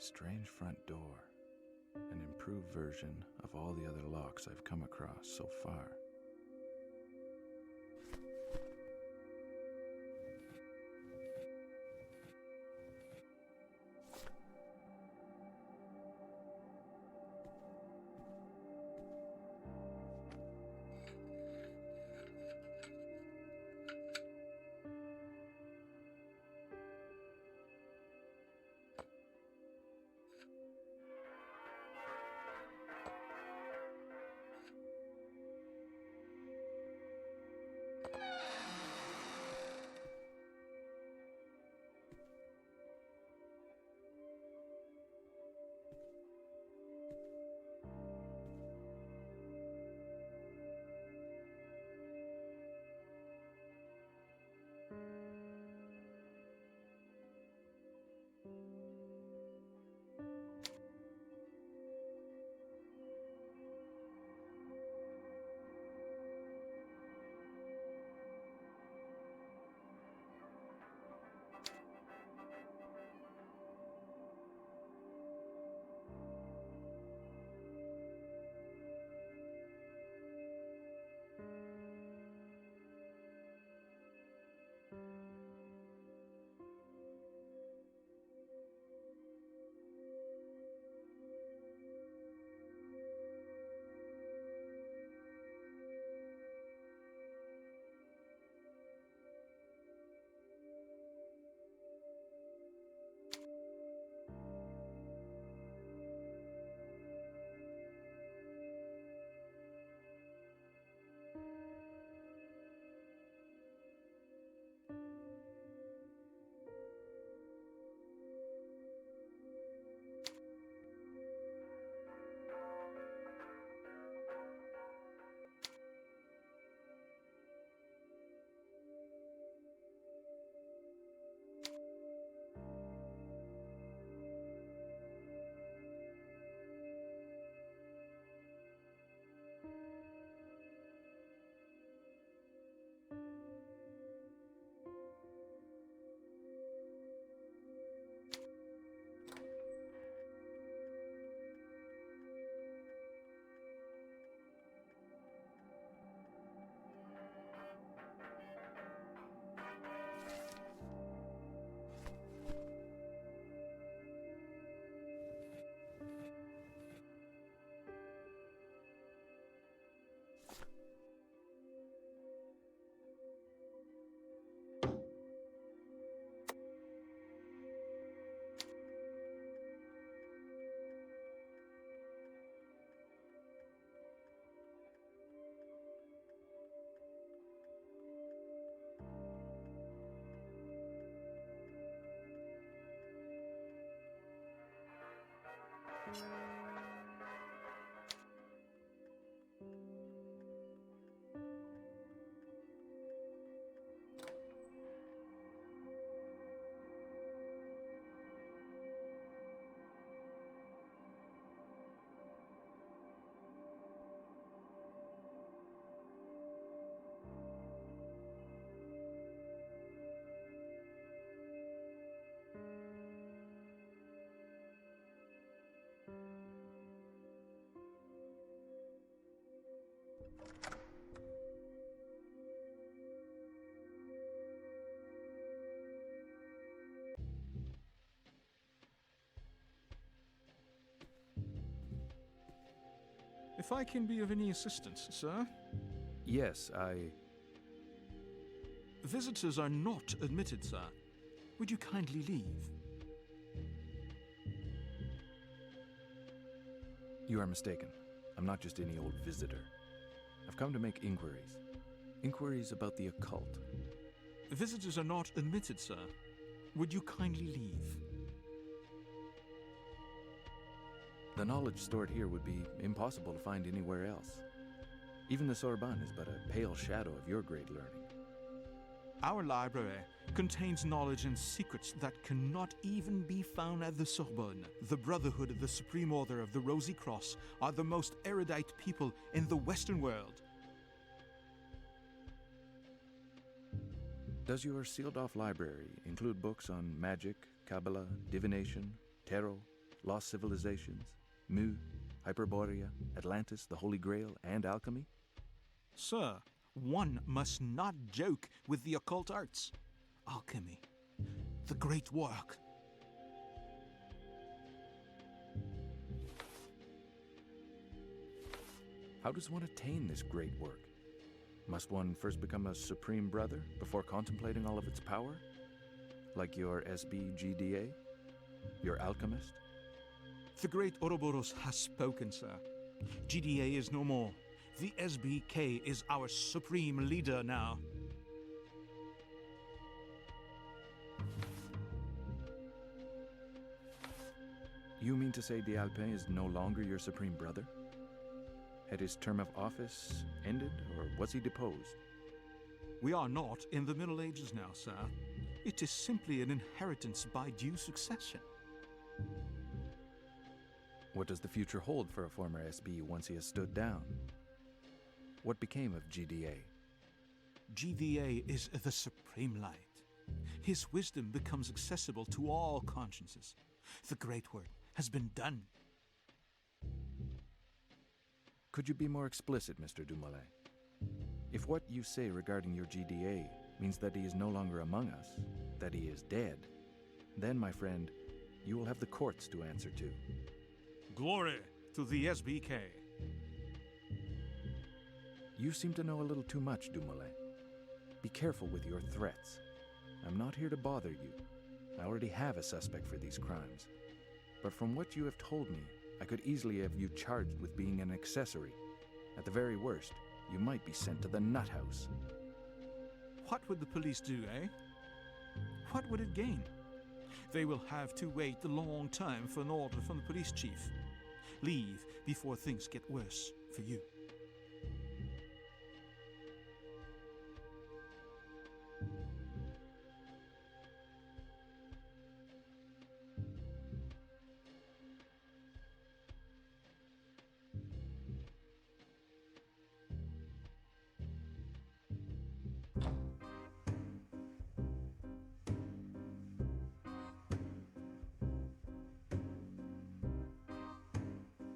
strange front door, an improved version of all the other locks I've come across so far. If I can be of any assistance, sir? Yes, Visitors are not admitted, sir. Would you kindly leave? You are mistaken. I'm not just any old visitor. I've come to make inquiries. Inquiries about the occult. Visitors are not admitted, sir. Would you kindly leave? The knowledge stored here would be impossible to find anywhere else. Even the Sorbonne is but a pale shadow of your great learning. Our library contains knowledge and secrets that cannot even be found at the Sorbonne. The Brotherhood of the Supreme Order of the Rosy Cross are the most erudite people in the Western world. Does your sealed-off library include books on magic, Kabbalah, divination, tarot, lost civilizations, Mu, Hyperborea, Atlantis, the Holy Grail, and alchemy? Sir, one must not joke with the occult arts. Alchemy, the great work. How does one attain this great work? Must one first become a Supreme Brother before contemplating all of its power? Like your SBGDA? Your alchemist? The great Ouroboros has spoken, sir. GDA is no more. The SBK is our supreme leader now. You mean to say D'Alpin is no longer your Supreme Brother? Had his term of office ended, or was he deposed? We are not in the Middle Ages now, sir. It is simply an inheritance by due succession. What does the future hold for a former SB once he has stood down? What became of GDA? GDA is the supreme light. His wisdom becomes accessible to all consciences. The great work has been done. Could you be more explicit, Mr. Dumoulin? If what you say regarding your GDA means that he is no longer among us, that he is dead, then, my friend, you will have the courts to answer to. Glory to the SBK. You seem to know a little too much, Dumoulin. Be careful with your threats. I'm not here to bother you. I already have a suspect for these crimes. But from what you have told me, I could easily have you charged with being an accessory. At the very worst, you might be sent to the nut house. What would the police do, eh? What would it gain? They will have to wait a long time for an order from the police chief. Leave before things get worse for you.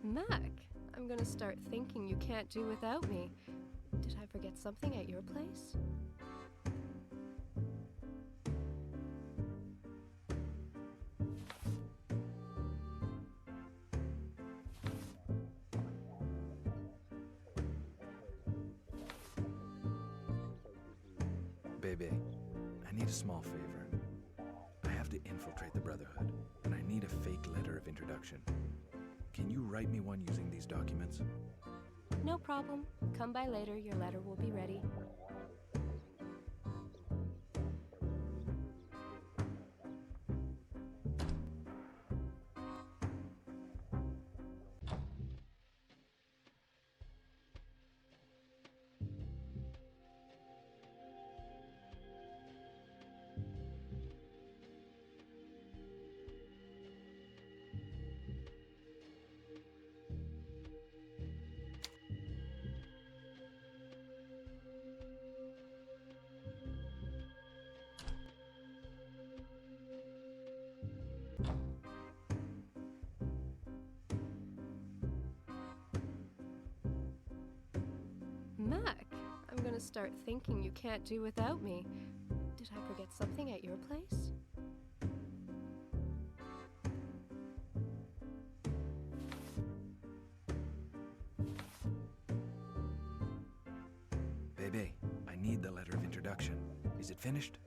Mac, I'm gonna start thinking you can't do without me. Did I forget something at your place? Bebe, I need a small favor. I have to infiltrate the Brotherhood, and I need a fake letter of introduction. Can you write me one using these documents? No problem. Come by later, your letter will be ready. Mac, I'm gonna start thinking you can't do without me. Did I forget something at your place? Bebe, I need the letter of introduction. Is it finished?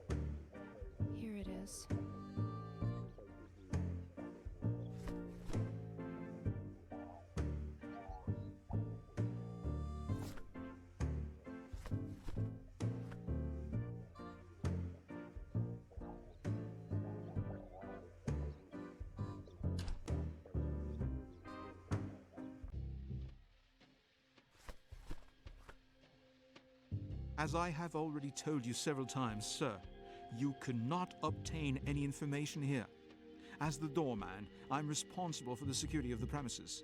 Here it is. As I have already told you several times, sir, you cannot obtain any information here. As the doorman, I'm responsible for the security of the premises.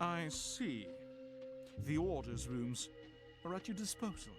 I see. The orders rooms. are at your disposal.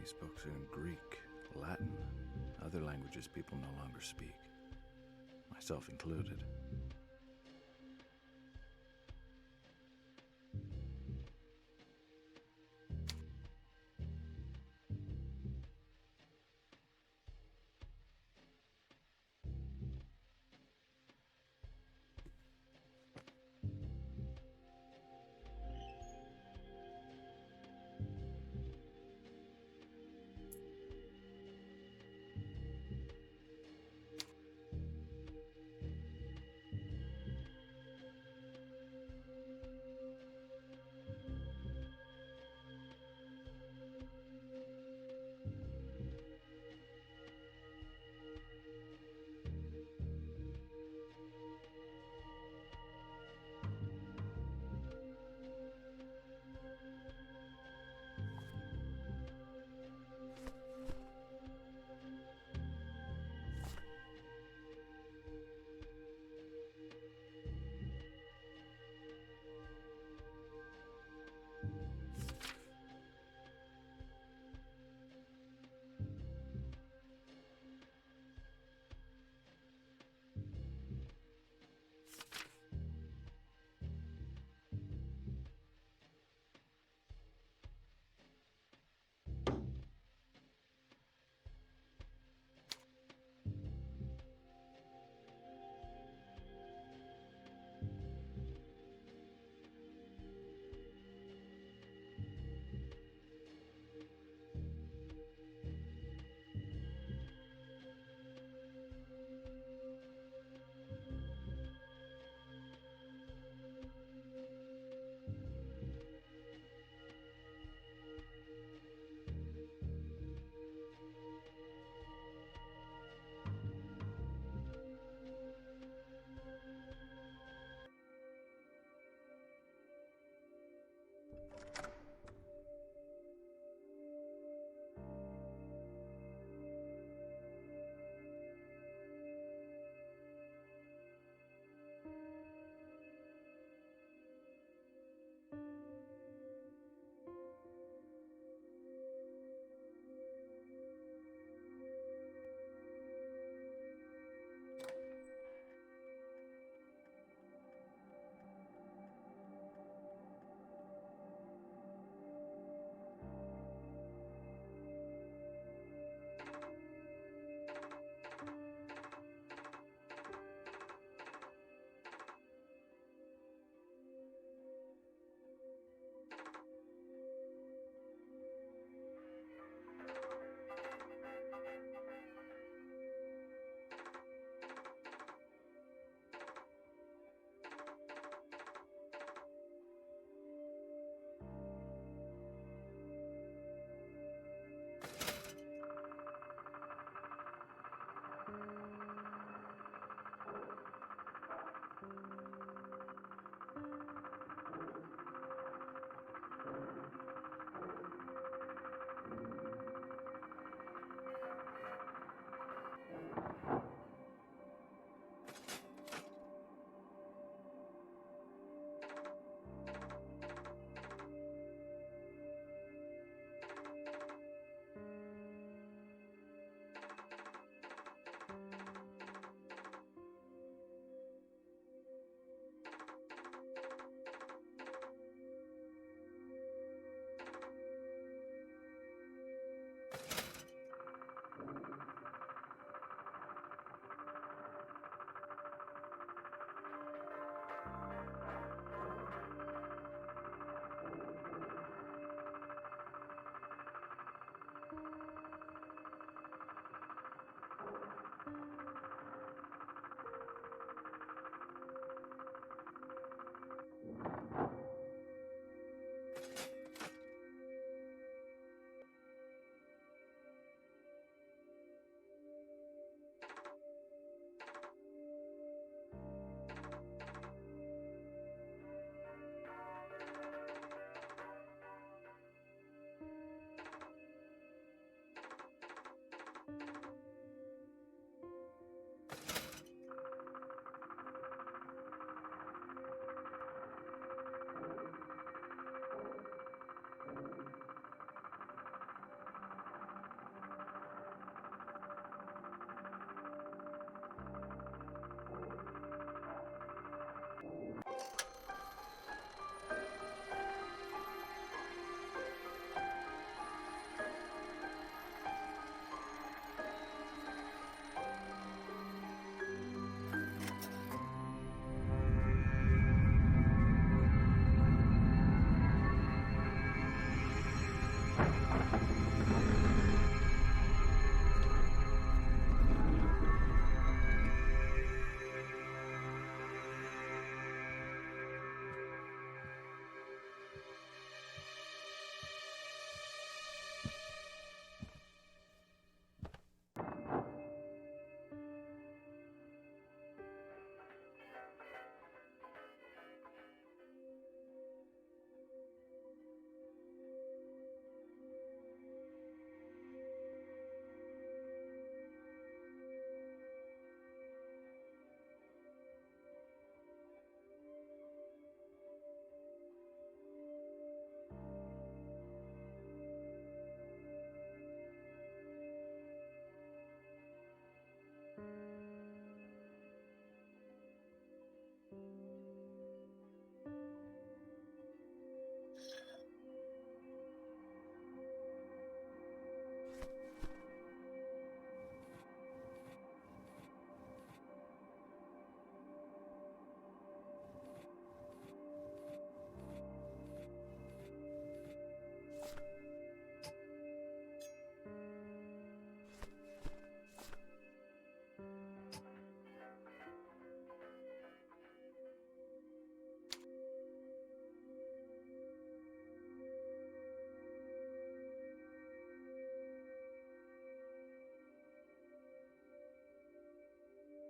These books are in Greek, Latin, other languages people no longer speak, myself included.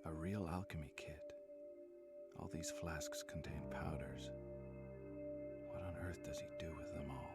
A real alchemy kit. All these flasks contain powders. What on earth does he do with them all?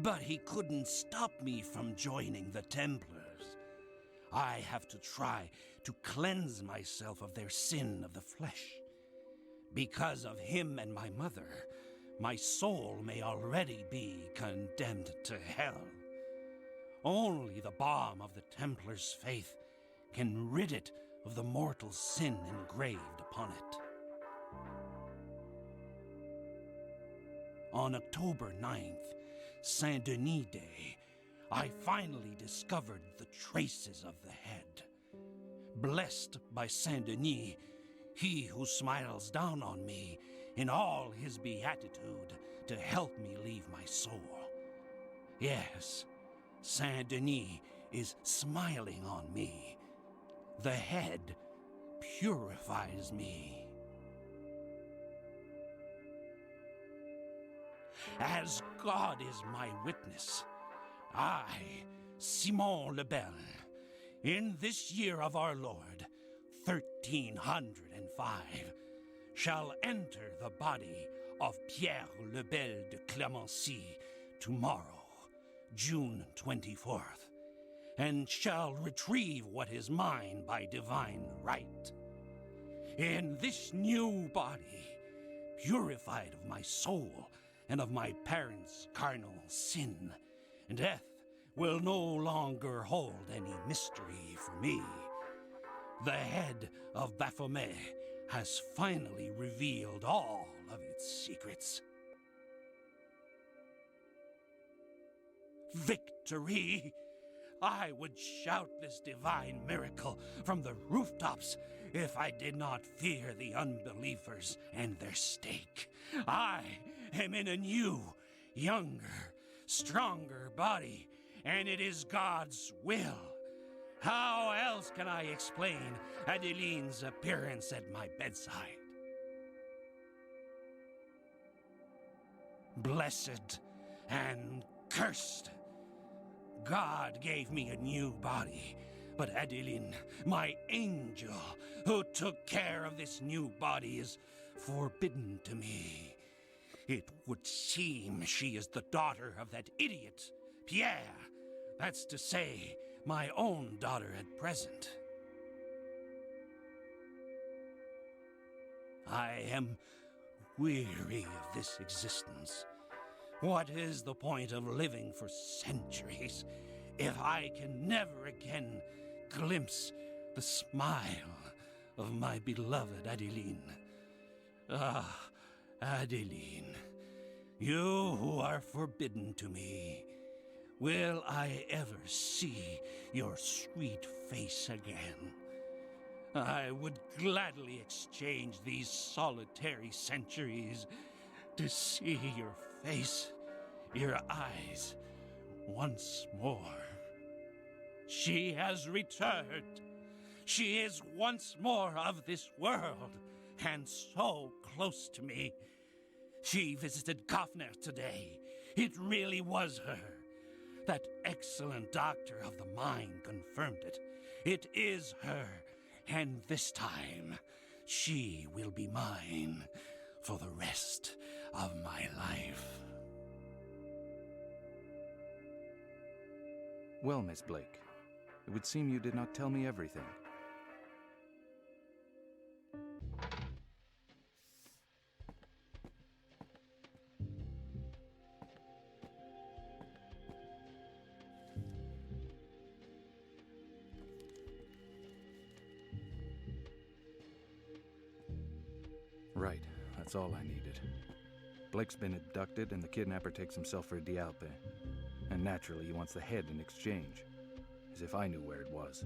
But he couldn't stop me from joining the Templars. I have to try to cleanse myself of their sin of the flesh. Because of him and my mother, my soul may already be condemned to hell. Only the balm of the Templars' faith can rid it of the mortal sin engraved upon it. On October 9th, Saint Denis Day, I finally discovered the traces of the head. Blessed by Saint Denis, he who smiles down on me in all his beatitude to help me leave my soul. Yes, Saint Denis is smiling on me. The head purifies me. As God is my witness, I, Simon le Bel, in this year of our Lord, 1305, shall enter the body of Pierre le Bel de Clemency tomorrow, June 24th, and shall retrieve what is mine by divine right. In this new body, purified of my soul and of my parents' carnal sin, death will no longer hold any mystery for me. The head of Baphomet has finally revealed all of its secrets. Victory! I would shout this divine miracle from the rooftops if I did not fear the unbelievers and their stake. I am in a new, younger, stronger body, and it is God's will. How else can I explain Adeline's appearance at my bedside? Blessed and cursed. God gave me a new body, but Adeline, my angel, who took care of this new body, is forbidden to me. It would seem she is the daughter of that idiot, Pierre. That's to say, my own daughter at present. I am weary of this existence. What is the point of living for centuries if I can never again glimpse the smile of my beloved Adeline? Ah, Adeline, you who are forbidden to me, will I ever see your sweet face again? I would gladly exchange these solitary centuries to see your face, your eyes, once more. She has returned. She is once more of this world, and so close to me. She visited Kaufner today. It really was her. That excellent doctor of the mind confirmed it. It is her, and this time she will be mine for the rest of my life. Well, Miss Blake, it would seem you did not tell me everything. Right, that's all I needed. Blake's been abducted and the kidnapper takes himself for a Dialpe. And naturally he wants the head in exchange. As if I knew where it was.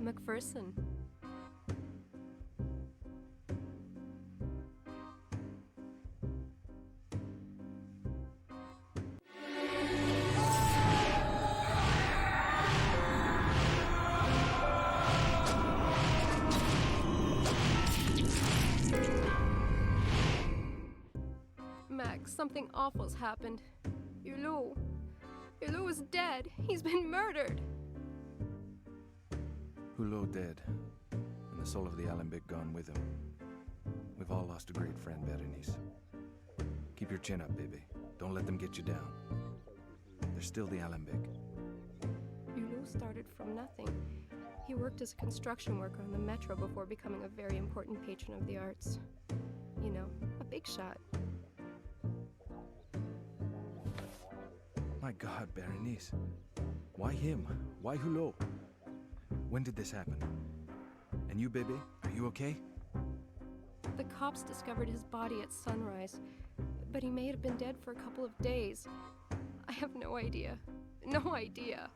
McPherson. Max, something awful's happened. Hulot is dead. He's been murdered. Hulot dead, and the soul of the Alembic gone with him. We've all lost a great friend, Berenice. Keep your chin up, baby. Don't let them get you down. There's still the Alembic. Hulot started from nothing. He worked as a construction worker on the metro before becoming a very important patron of the arts. You know, a big shot. My God, Berenice. Why him? Why Hulot? When did this happen? And you, baby, are you okay? The cops discovered his body at sunrise, but he may have been dead for a couple of days. I have no idea. No idea.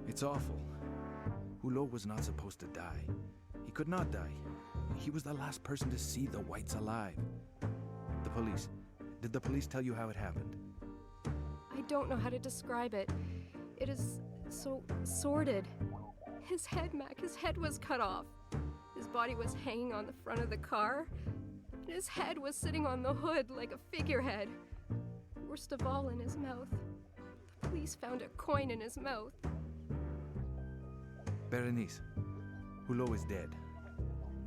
It's awful. Hulot was not supposed to die. He could not die. He was the last person to see the whites alive. The police. Did the police tell you how it happened? I don't know how to describe it. It is so sordid. His head, Mac, his head was cut off. His body was hanging on the front of the car. And his head was sitting on the hood like a figurehead. Worst of all, in his mouth. The police found a coin in his mouth. Berenice, Hulot is dead.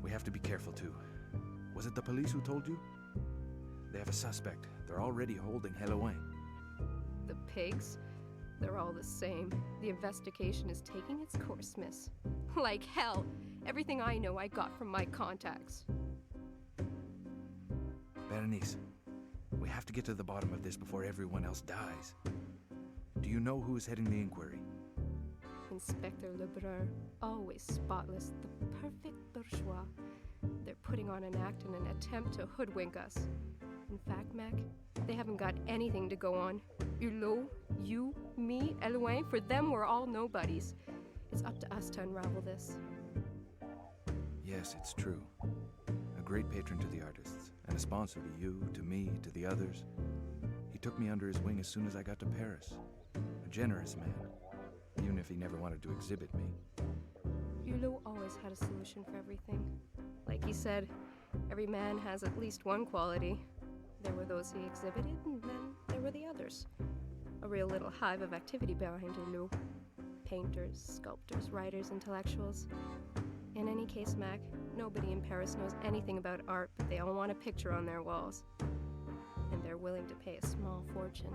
We have to be careful too. Was it the police who told you? They have a suspect. They're already holding Helouin. The pigs? They're all the same. The investigation is taking its course, miss. Like hell. Everything I know I got from my contacts. Berenice, we have to get to the bottom of this before everyone else dies. Do you know who is heading the inquiry? Inspector Lebrun, always spotless, the perfect bourgeois. They're putting on an act in an attempt to hoodwink us. In fact, Mac, they haven't got anything to go on. Hulot, you, me, Helouin, for them we're all nobodies. It's up to us to unravel this. Yes, it's true. A great patron to the artists, and a sponsor to you, to me, to the others. He took me under his wing as soon as I got to Paris. A generous man, even if he never wanted to exhibit me. Hulot always had a solution for everything. Like he said, every man has at least one quality. There were those he exhibited, and then there were the others. A real little hive of activity behind Hulot. Painters, sculptors, writers, intellectuals. In any case, Mac, nobody in Paris knows anything about art, but they all want a picture on their walls. And they're willing to pay a small fortune.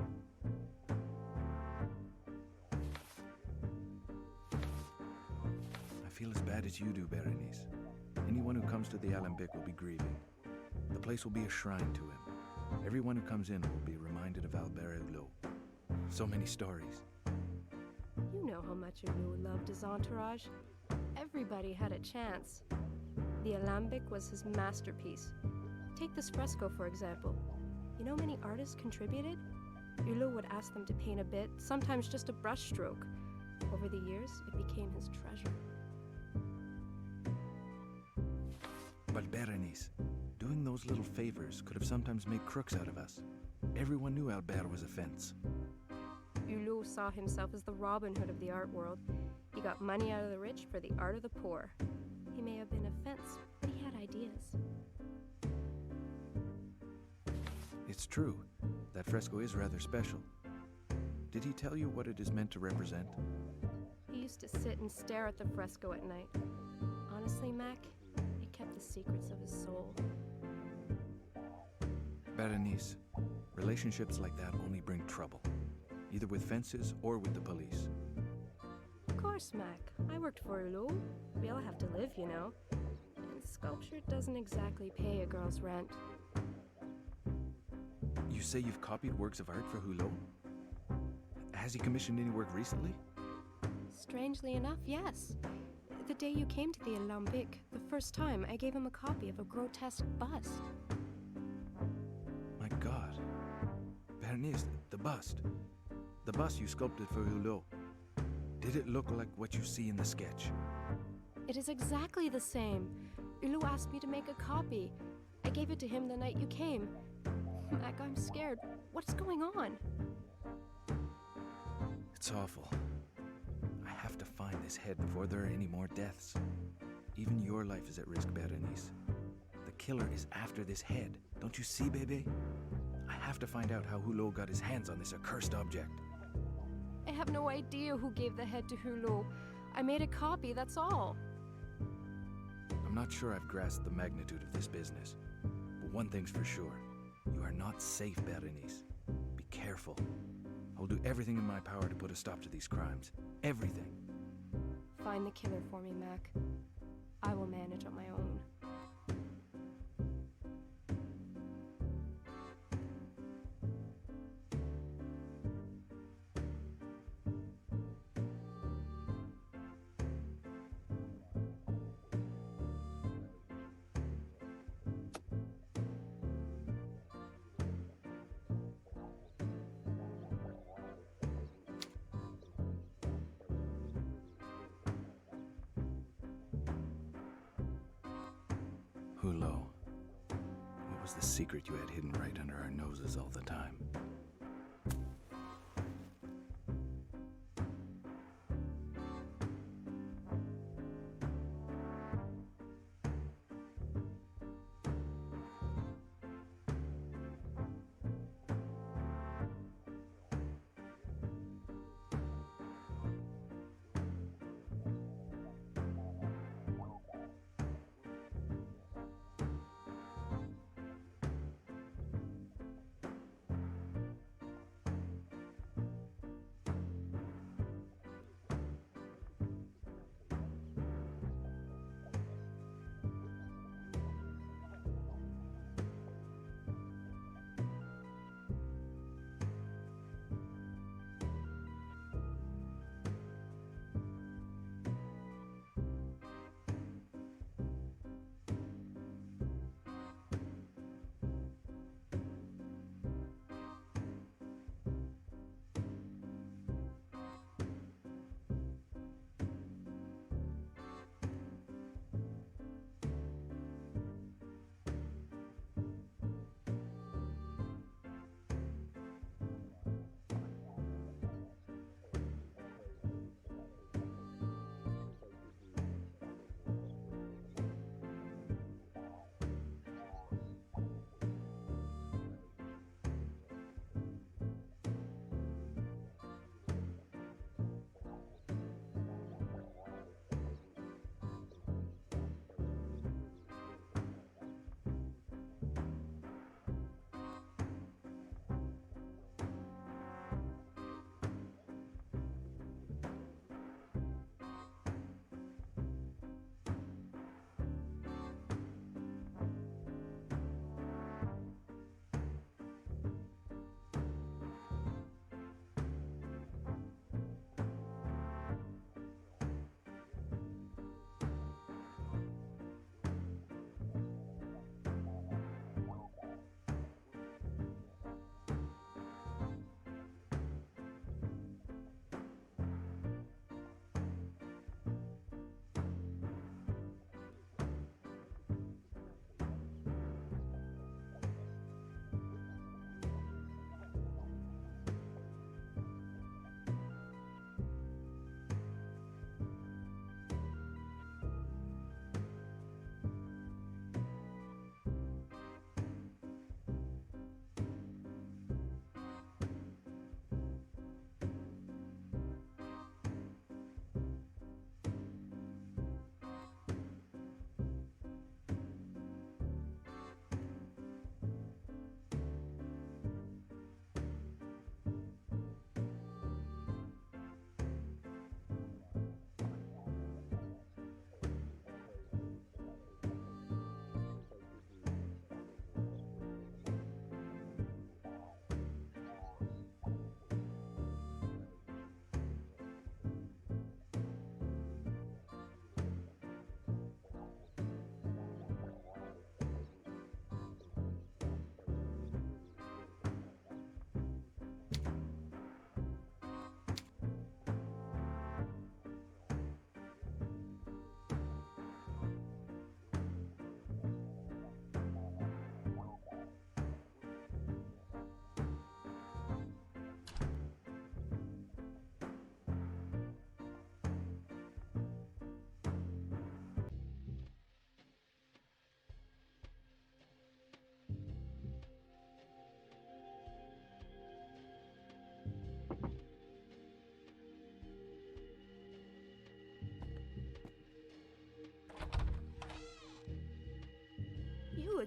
I feel as bad as you do, Berenice. Anyone who comes to the Alembic will be grieving. The place will be a shrine to him. Everyone who comes in will be reminded of Albert Hulot. So many stories. You know how much Hulot loved his entourage. Everybody had a chance. The Alembic was his masterpiece. Take this fresco, for example. You know how many artists contributed? Hulot would ask them to paint a bit, sometimes just a brushstroke. Over the years, it became his treasure. But Berenice, doing those little favors could have sometimes made crooks out of us. Everyone knew Albert was a fence. Hulot saw himself as the Robin Hood of the art world. He got money out of the rich for the art of the poor. He may have been a fence, but he had ideas. It's true. That fresco is rather special. Did he tell you what it is meant to represent? He used to sit and stare at the fresco at night. Honestly, Mac, it kept the secrets of his soul. Berenice, relationships like that only bring trouble, either with fences or with the police. Of course, Mac. I worked for Hulot. We all have to live, you know. And sculpture doesn't exactly pay a girl's rent. You say you've copied works of art for Hulot? Has he commissioned any work recently? Strangely enough, yes. The day you came to the Alembic, the first time, I gave him a copy of a grotesque bust. My God. Berenice, the bust. The bust you sculpted for Hulot. Did it look like what you see in the sketch? It is exactly the same. Hulot asked me to make a copy. I gave it to him the night you came. Mac, I'm scared. What's going on? It's awful. I have to find this head before there are any more deaths. Even your life is at risk, Berenice. The killer is after this head. Don't you see, baby? I have to find out how Hulot got his hands on this accursed object. I have no idea who gave the head to Hulot. I made a copy, that's all. I'm not sure I've grasped the magnitude of this business. But one thing's for sure. You are not safe, Berenice. Be careful. I'll do everything in my power to put a stop to these crimes. Everything. Find the killer for me, Mac. I will manage on my own. Hulot. What was the secret you had hidden right under our noses all the time?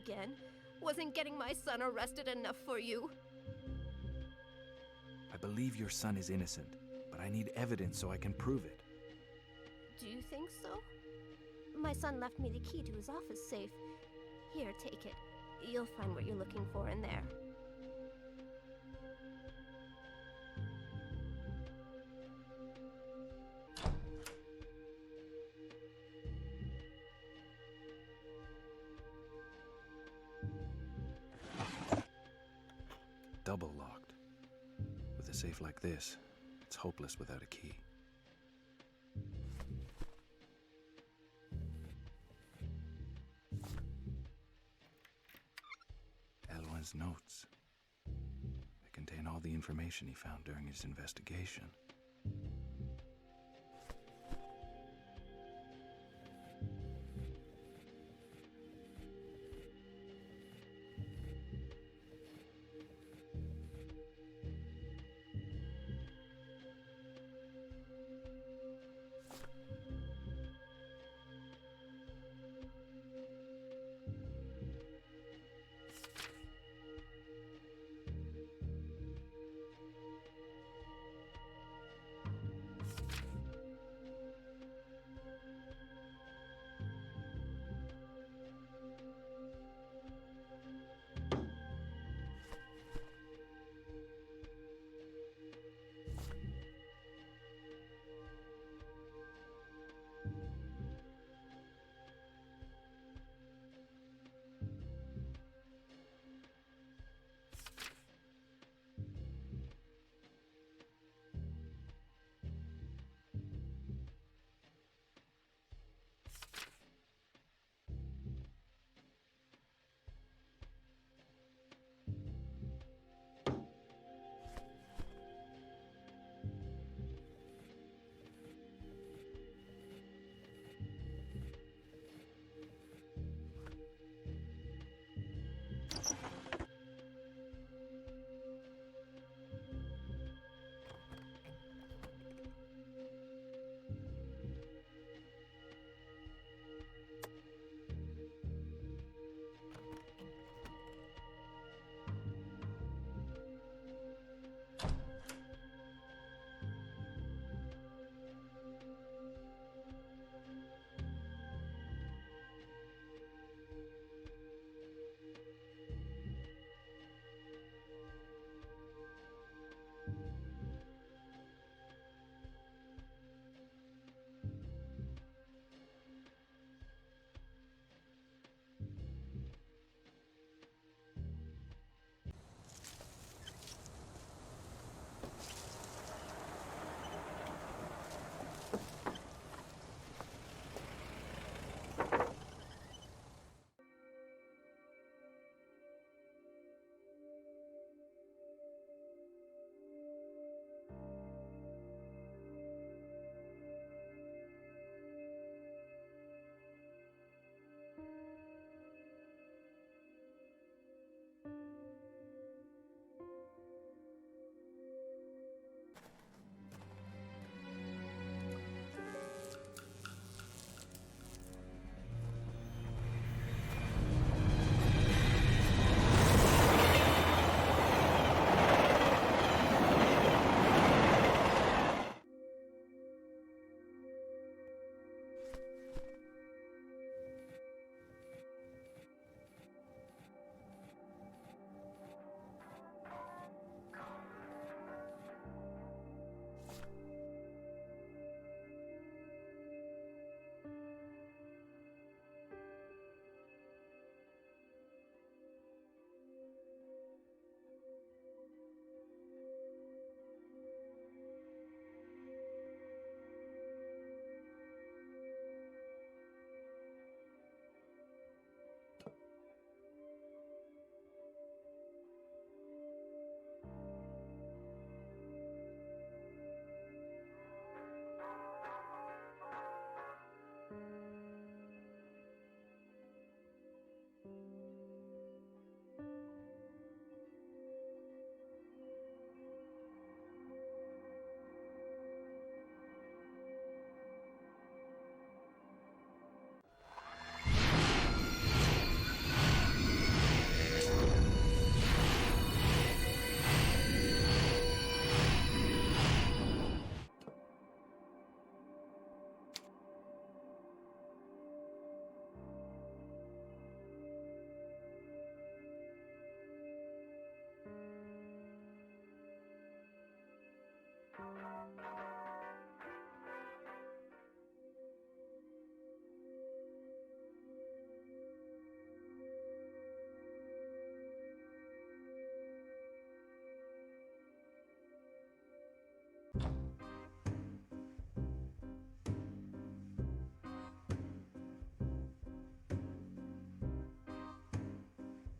again? Wasn't getting my son arrested enough for you? I believe your son is innocent, but I need evidence so I can prove it. Do you think so? My son left me the key to his office safe. Here, take it. You'll find what you're looking for in there. Double locked. With a safe like this, it's hopeless without a key. Elwin's notes. They contain all the information he found during his investigation.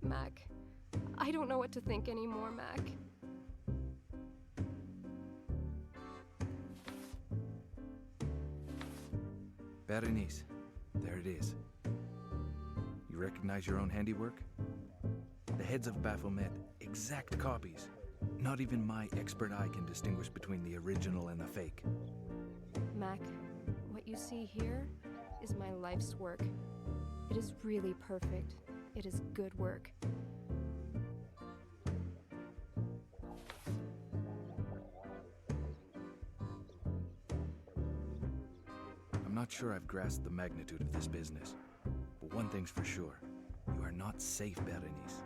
Mac, I don't know what to think anymore, Mac. Berenice, there it is. You recognize your own handiwork? The heads of Baphomet, exact copies. Not even my expert eye can distinguish between the original and the fake. Mac, what you see here is my life's work. It is really perfect. It is good work. I'm not sure I've grasped the magnitude of this business. But one thing's for sure. You are not safe, Berenice.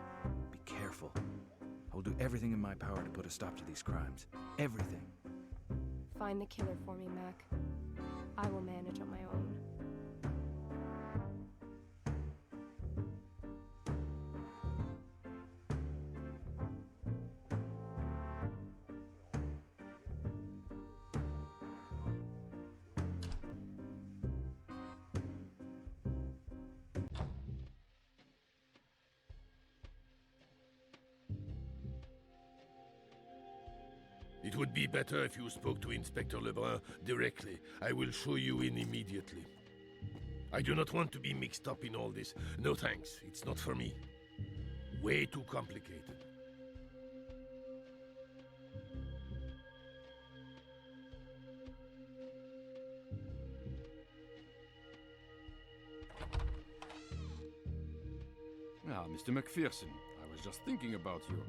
Be careful. I will do everything in my power to put a stop to these crimes. Everything. Find the killer for me, Mac. I will manage on my own. It would be better if you spoke to Inspector Lebrun directly. I will show you in immediately. I do not want to be mixed up in all this. No thanks, it's not for me. Way too complicated. Ah, Mr. McPherson, I was just thinking about you.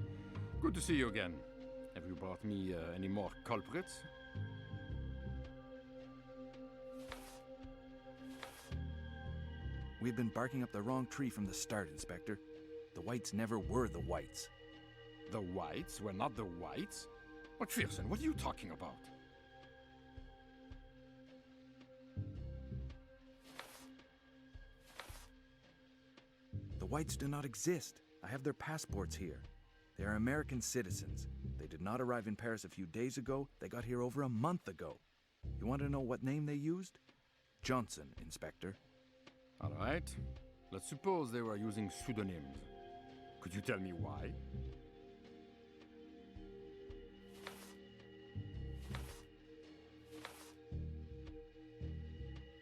Good to see you again. Have you brought me any more culprits? We've been barking up the wrong tree from the start, Inspector. The Whites never were the Whites. The Whites were not the Whites? McPherson, what are you talking about? The Whites do not exist. I have their passports here. They are American citizens. They did not arrive in Paris a few days ago. They got here over a month ago. You want to know what name they used? Johnson, Inspector. All right. Let's suppose they were using pseudonyms. Could you tell me why?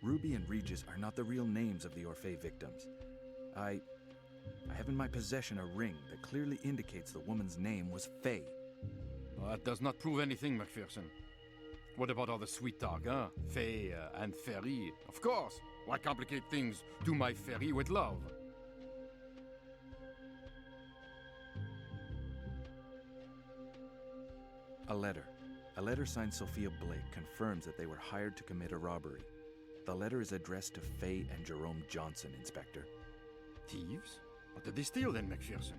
Ruby and Regis are not the real names of the Orphée victims. I have in my possession a ring that clearly indicates the woman's name was Faye. Well, that does not prove anything, McPherson. What about all the sweet talk, huh? Faye and Ferry. Of course. Why complicate things? Do my Ferry with love. A letter. A letter signed Sophia Blake confirms that they were hired to commit a robbery. The letter is addressed to Faye and Jerome Johnson, Inspector. Thieves? What did they steal then, McPherson?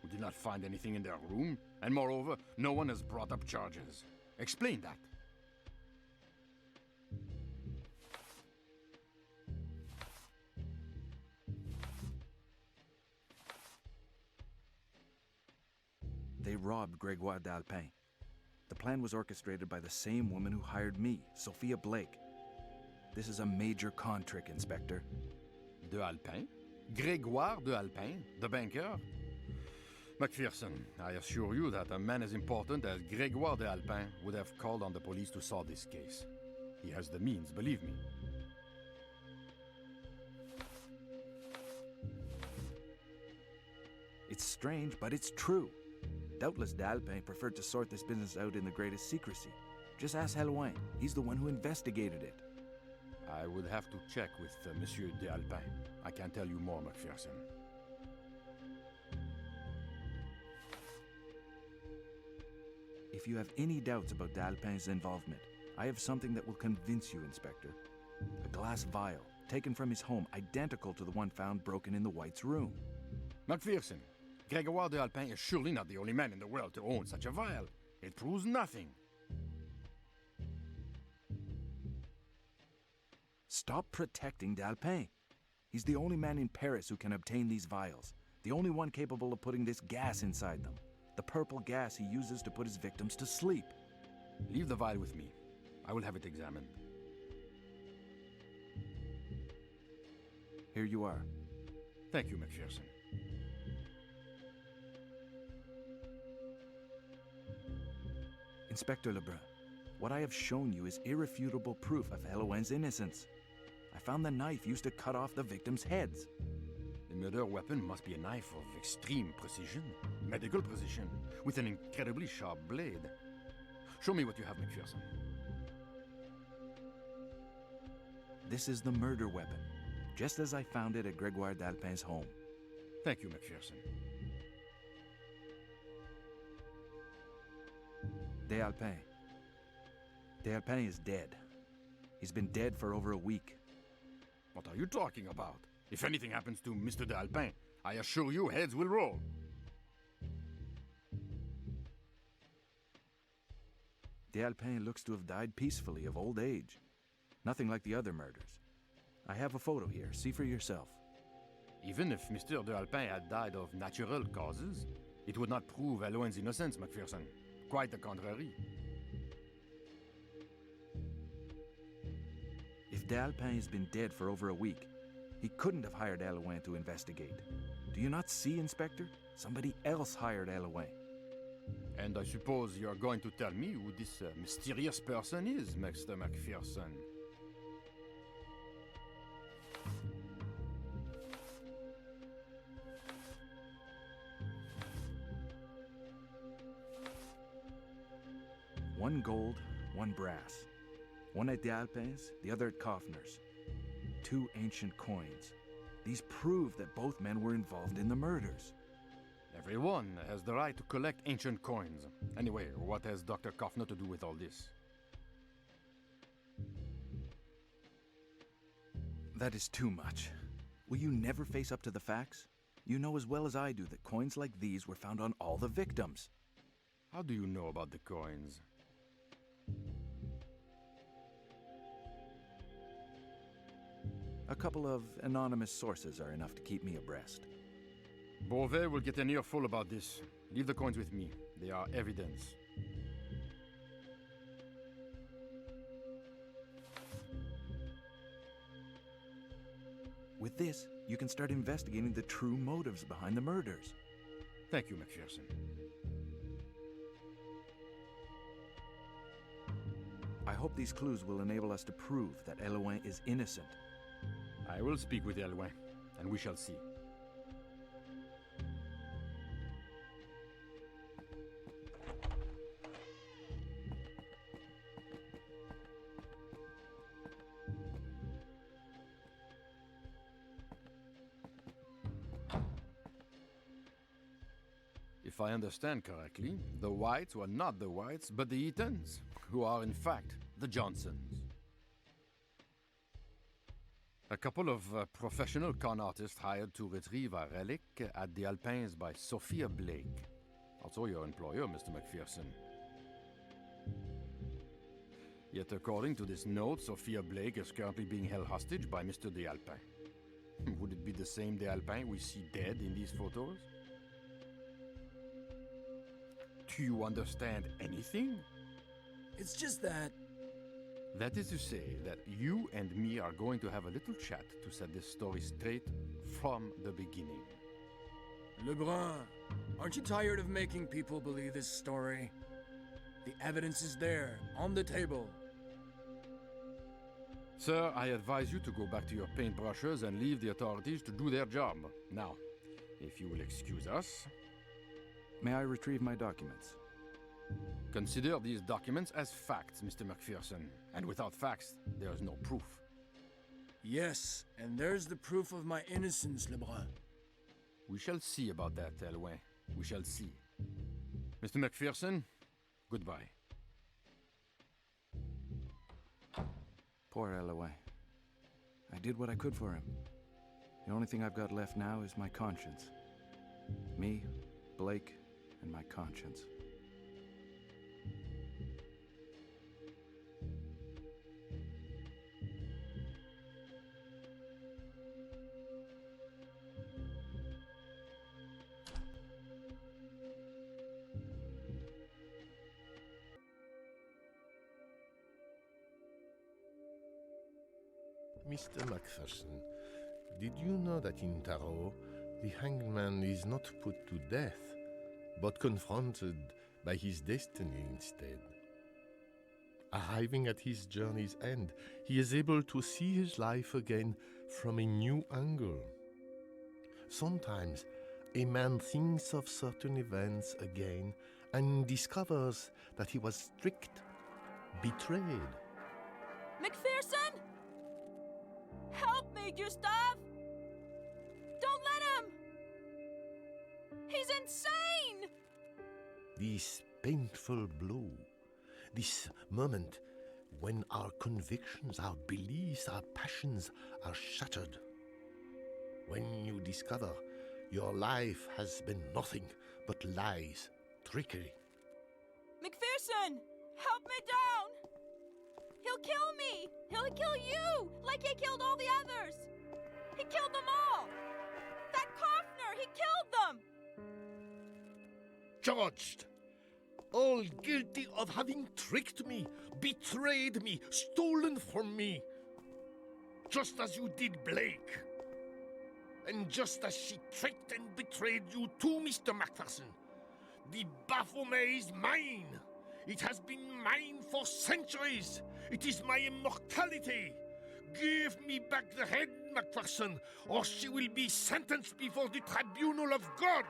We did not find anything in their room, and moreover, no one has brought up charges. Explain that. They robbed Grégoire d'Alpin. The plan was orchestrated by the same woman who hired me, Sophia Blake. This is a major con trick, Inspector. De Alpin? Grégoire de Alpin? The banker? McPherson, I assure you that a man as important as Grégoire de Alpin would have called on the police to solve this case. He has the means, believe me. It's strange, but it's true. Doubtless d'Alpin preferred to sort this business out in the greatest secrecy. Just ask Hellouin. He's the one who investigated it. I would have to check with Monsieur d'Alpin. I can't tell you more, McPherson. If you have any doubts about d'Alpin's involvement, I have something that will convince you, Inspector. A glass vial, taken from his home, identical to the one found broken in the White's room. McPherson, Grégoire d'Alpin is surely not the only man in the world to own such a vial. It proves nothing. Stop protecting d'Alpin. He's the only man in Paris who can obtain these vials. The only one capable of putting this gas inside them. The purple gas he uses to put his victims to sleep. Leave the vial with me. I will have it examined. Here you are. Thank you, McPherson. Inspector Lebrun, what I have shown you is irrefutable proof of Eloin's innocence. I found the knife used to cut off the victims' heads. The murder weapon must be a knife of extreme precision, medical precision, with an incredibly sharp blade. Show me what you have, McPherson. This is the murder weapon, just as I found it at Gregoire d'Alpin's home. Thank you, McPherson. D'Alpin. D'Alpin is dead. He's been dead for over a week. What are you talking about? If anything happens to Mr. d'Alpin, I assure you heads will roll. D'Alpin looks to have died peacefully of old age. Nothing like the other murders. I have a photo here. See for yourself. Even if Mr. d'Alpin had died of natural causes, it would not prove Eloin's innocence, McPherson. Quite the contrary. If d'Alpin has been dead for over a week, he couldn't have hired Eloin to investigate. Do you not see, Inspector? Somebody else hired Eloin. And I suppose you're going to tell me who this mysterious person is, Mr. McPherson. One gold, one brass. One at d'Alpin's, the other at Kaufner's. 2 ancient coins. These prove that both men were involved in the murders. Everyone has the right to collect ancient coins. Anyway, what has Dr. Kaufner to do with all this? That is too much. Will you never face up to the facts? You know as well as I do that coins like these were found on all the victims. How do you know about the coins? A couple of anonymous sources are enough to keep me abreast. Beauvais will get an earful about this. Leave the coins with me. They are evidence. With this, you can start investigating the true motives behind the murders. Thank you, McPherson. I hope these clues will enable us to prove that Eloin is innocent. I will speak with Eloin, and we shall see. If I understand correctly, the Whites were not the Whites, but the Eatons, who are in fact the Johnsons. A couple of professional con artists hired to retrieve a relic at the Alpins by Sophia Blake. Also your employer, Mr. McPherson. Yet according to this note, Sophia Blake is currently being held hostage by Mr. d'Alpin. Would it be the same d'Alpin we see dead in these photos? Do you understand anything? It's just that... That is to say that you and me are going to have a little chat to set this story straight from the beginning. Lebrun, aren't you tired of making people believe this story? The evidence is there, on the table. Sir, I advise you to go back to your paintbrushes and leave the authorities to do their job. Now, if you will excuse us... May I retrieve my documents? Consider these documents as facts, Mr. McPherson. And without facts, there is no proof. Yes, and there's the proof of my innocence, Lebrun. We shall see about that, Eloin. We shall see. Mr. McPherson, goodbye. Poor Eloin. I did what I could for him. The only thing I've got left now is my conscience. Me, Blake, and my conscience. Mr. Macpherson, did you know that in Tarot, the hanged man is not put to death, but confronted by his destiny instead? Arriving at his journey's end, he is able to see his life again from a new angle. Sometimes, a man thinks of certain events again and discovers that he was tricked, betrayed. McPherson! Help me, Gustav! Don't let him! He's insane! This painful blow, this moment when our convictions, our beliefs, our passions are shattered. When you discover your life has been nothing but lies, trickery. McPherson! Help me down! He'll kill me! He'll kill you! Like he killed all the others! He killed them all! That Kaufner! He killed them! Judged! All guilty of having tricked me, betrayed me, stolen from me. Just as you did Blake. And just as she tricked and betrayed you too, Mr. Macpherson. The Baphomet is mine. It has been mine for centuries. It is my immortality. Give me back the head, Macpherson, or she will be sentenced before the tribunal of God.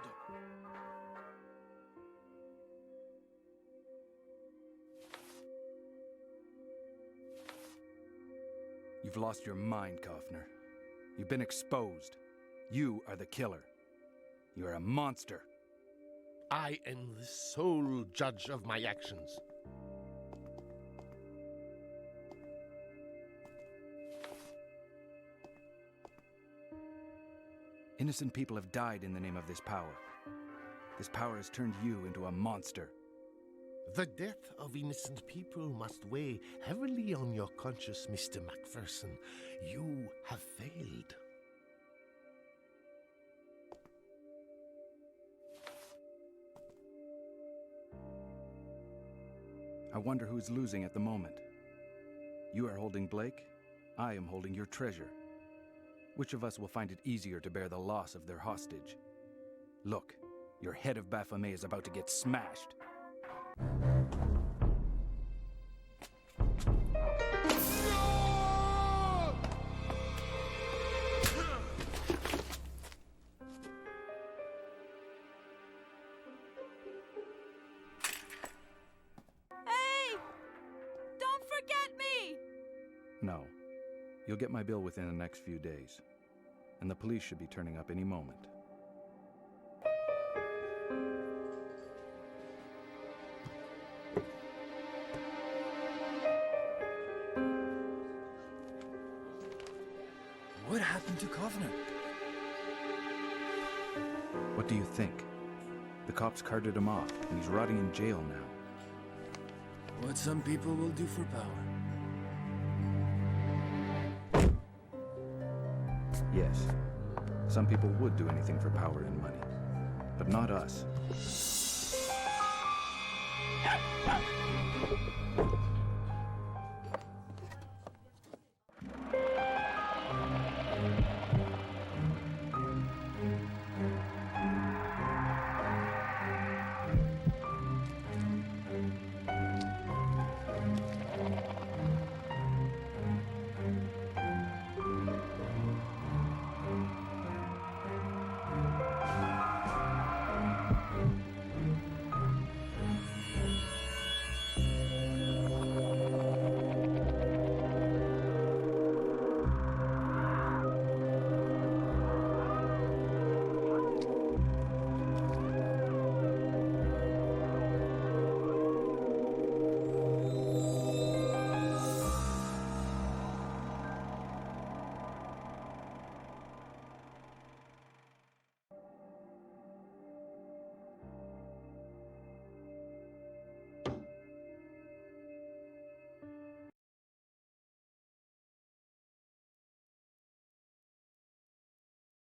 You've lost your mind, Kaufner. You've been exposed. You are the killer. You are a monster. I am the sole judge of my actions. Innocent people have died in the name of this power. This power has turned you into a monster. The death of innocent people must weigh heavily on your conscience, Mr. Macpherson. You have failed. I wonder who's losing at the moment. You are holding Blake. I am holding your treasure. Which of us will find it easier to bear the loss of their hostage? Look, your head of Baphomet is about to get smashed. No. You'll get my bill within the next few days. And the police should be turning up any moment. What happened to Kaufner? What do you think? The cops carted him off, and he's rotting in jail now. What some people will do for power. Yes, some people would do anything for power and money, but not us.